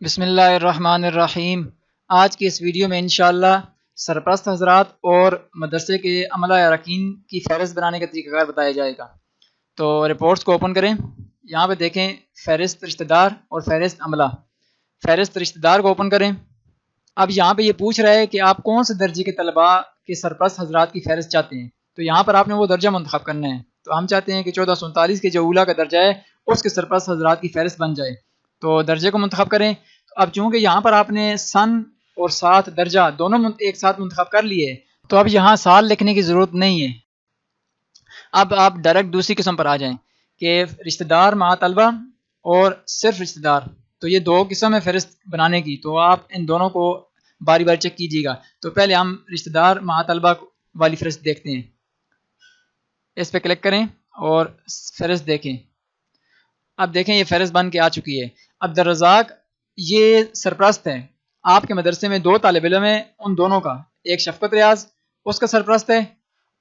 بسم اللہ الرحمن الرحیم۔ آج کی اس ویڈیو میں انشاءاللہ سرپرست حضرات اور مدرسے کے عملہ اراکین کی فہرست بنانے کا طریقہ کار بتایا جائے گا۔ تو رپورٹس کو اوپن کریں، یہاں پہ دیکھیں فہرست رشتہ دار اور فہرست عملہ۔ فہرست رشتہ دار کو اوپن کریں۔ اب یہاں پہ یہ پوچھ رہا ہے کہ آپ کون سے درجے کے طلباء کے سرپرست حضرات کی فہرست چاہتے ہیں، تو یہاں پر آپ نے وہ درجہ منتخب کرنا ہے۔ تو ہم چاہتے ہیں کہ 1439 کے جو اولیٰ کا درجہ ہے اس کے سرپرست حضرات کی فہرست بن جائے، تو درجے کو منتخب کریں۔ اب چونکہ یہاں پر آپ نے سن اور ساتھ درجہ دونوں ایک ساتھ منتخب کر لیے، تو اب یہاں سال لکھنے کی ضرورت نہیں ہے۔ اب آپ ڈائریکٹ دوسری قسم پر آ جائیں کہ رشتہ دار مع طلبہ اور صرف رشتہ دار، تو یہ دو قسم ہے فہرست بنانے کی، تو آپ ان دونوں کو باری باری چیک کیجیے گا۔ تو پہلے ہم رشتہ دار مع طلبہ والی فہرست دیکھتے ہیں، اس پہ کلک کریں اور فہرست دیکھیں۔ اب دیکھیں یہ فہرست بن کے آ چکی ہے۔ عبدالرزاق یہ سرپرست ہے، آپ کے مدرسے میں دو طالب علم ہیں، ان دونوں کا ایک شفقت ریاض اس کا سرپرست ہے،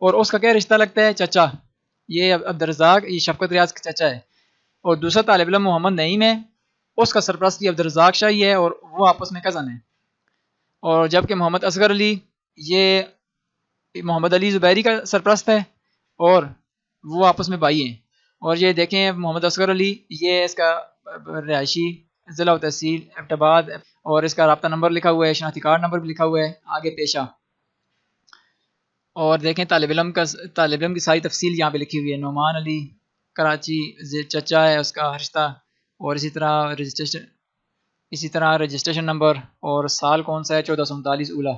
اور اس کا کیا رشتہ لگتا ہے؟ چچا۔ یہ عبدالرزاق یہ شفقت ریاض کا چچا ہے، اور دوسرا طالب علم محمد نعیم ہے، اس کا سرپرست یہ عبدالرزاق شاہی ہے، اور وہ آپس میں کزن ہیں۔ اور جبکہ محمد اصغر علی یہ محمد علی زبیری کا سرپرست ہے، اور وہ آپس میں بھائی ہیں۔ اور یہ دیکھیں محمد اصغر علی یہ اس کا رہائشی ضلع و تحصیل ایبٹ آباد، اور اس کا رابطہ نمبر لکھا ہوا ہے، شناختی کارڈ نمبر بھی لکھا ہوا ہے، آگے پیشہ۔ اور دیکھیں طالب علم کی ساری تفصیل یہاں پہ لکھی ہوئی ہے۔ نعمان علی کراچی چچا ہے اس کا رشتہ، اور اسی طرح رجسٹریشن نمبر اور سال کون سا ہے؟ 1439 اولیٰ۔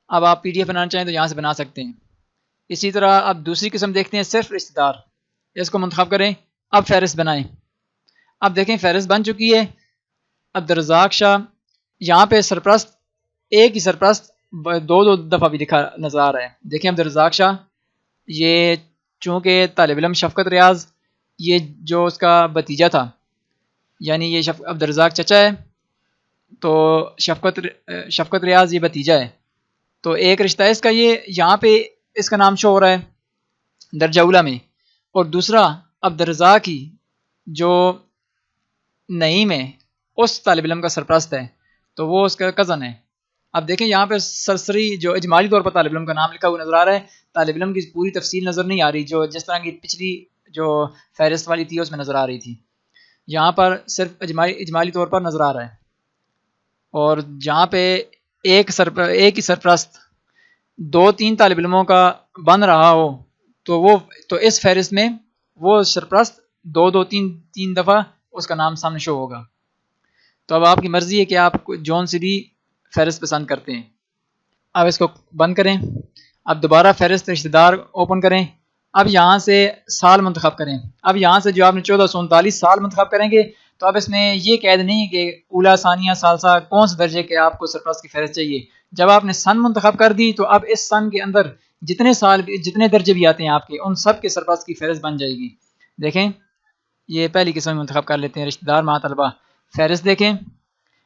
اب آپ PDF بنانا چاہیں تو یہاں سے بنا سکتے ہیں۔ اسی طرح اب دوسری قسم دیکھتے ہیں، صرف رشتہ دار، اس کو منتخب کریں۔ اب فہرست بنائیں۔ اب دیکھیں فہرست بن چکی ہے۔ عبدالرزاق شاہ یہاں پہ سرپرست ایک ہی سرپرست دو دفعہ بھی دکھا نظر آ رہا ہے۔ دیکھیں عبدالرزاق شاہ یہ چونکہ طالب علم شفقت ریاض یہ جو اس کا بھتیجا تھا، یعنی یہ عبدالرزاق چچا ہے، تو شفقت ریاض یہ بھتیجا ہے، تو ایک رشتہ ہے اس کا، یہ یہاں پہ اس کا نام شو ہو رہا ہے درجہ اولیٰ میں، اور دوسرا عبدالرزاق ہی جو نعیم ہے اس طالب علم کا سرپرست ہے، تو وہ اس کا کزن ہے۔ اب دیکھیں یہاں پہ سرسری جو اجمالی طور پر طالب علم کا نام لکھا ہوا نظر آ رہا ہے، طالب علم کی پوری تفصیل نظر نہیں آ رہی، جو جس طرح کی پچھلی جو فہرست والی تھی اس میں نظر آ رہی تھی، یہاں پر صرف اجمالی طور پر نظر آ رہا ہے۔ اور جہاں پہ ایک ہی سرپرست دو تین طالب علموں کا بن رہا ہو، تو اس فہرست میں وہ سرپرست دو تین دفعہ اس کا نام سامنے شو ہوگا۔ تو اب آپ کی مرضی ہے کہ آپ جون سی بھی فہرست پسند کرتے ہیں۔ اب اس کو بند کریں۔ اب دوبارہ فہرست رشتہ دار اوپن کریں۔ اب یہاں سے سال منتخب کریں۔ اب یہاں سے جو آپ نے 1439 سال منتخب کریں گے، تو اب اس میں یہ قید نہیں کہ اولیٰ ثانیہ ثالثہ کون سے درجے کے آپ کو سرپرست کی فہرست چاہیے۔ جب آپ نے سن منتخب کر دی تو اب اس سن کے اندر جتنے درجے بھی آتے ہیں آپ کے، ان سب کے سرپرست کی فہرست بن جائے گی۔ دیکھیں یہ پہلی قسم منتخب کر لیتے ہیں، رشتہ دار مع طلبہ۔ فہرست دیکھیں،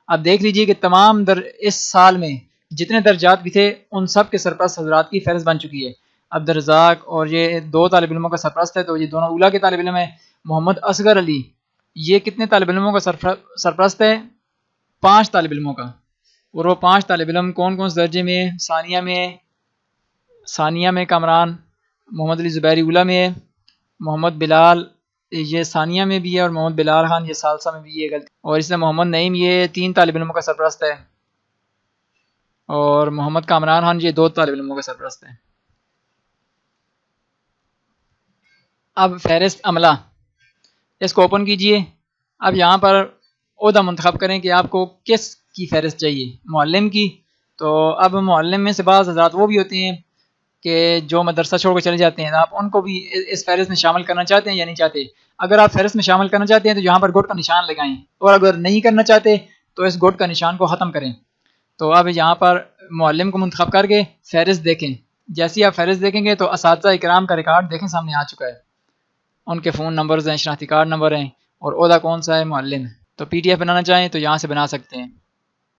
اب دیکھ لیجئے کہ تمام اس سال میں جتنے درجات بھی تھے ان سب کے سرپرست حضرات کی فہرست بن چکی ہے۔ عبدالرزاق اور یہ دو طالب علموں کا سرپرست ہے، تو یہ دونوں اولیٰ کے طالب علم ہیں۔ محمد اصغر علی یہ کتنے طالب علموں کا سرپرست ہے؟ 5 طالب علموں کا، اور وہ 5 طالب علم کون کون سے درجے میں؟ ثانیہ میں کامران محمد علی زبیری اولیٰ میں ہے، محمد بلال یہ ثانیہ میں بھی ہے، اور محمد بلال خان یہ ثالثہ میں بھی ہے غلطی، اور اس میں محمد نعیم یہ 3 طالب علموں کا سرپرست ہے، اور محمد کامران خان یہ 2 طالب علموں کا سرپرست ہے۔ اب فہرست عملہ، اس کو اوپن کیجئے۔ اب یہاں پر عہدہ منتخب کریں کہ آپ کو کس کی فہرست چاہیے، معلم کی؟ تو اب معلم میں سے بعض حضرات وہ بھی ہوتے ہیں کہ جو مدرسہ چھوڑ کے چلے جاتے ہیں، آپ ان کو بھی اس فہرست میں شامل کرنا چاہتے ہیں یا نہیں چاہتے؟ اگر آپ فہرست میں شامل کرنا چاہتے ہیں تو یہاں پر گوٹ کا نشان لگائیں، اور اگر نہیں کرنا چاہتے تو اس گوٹ کا نشان کو ختم کریں۔ تو اب یہاں پر معلم کو منتخب کر کے فہرست دیکھیں۔ جیسی آپ فہرست دیکھیں گے تو اساتذہ اکرام کا ریکارڈ دیکھیں سامنے آ چکا ہے، ان کے فون نمبرز ہیں، شناختی کارڈ نمبر ہیں، اور عہدہ کون سا ہے؟ معلم۔ تو PDF بنانا چاہیں تو یہاں سے بنا سکتے ہیں۔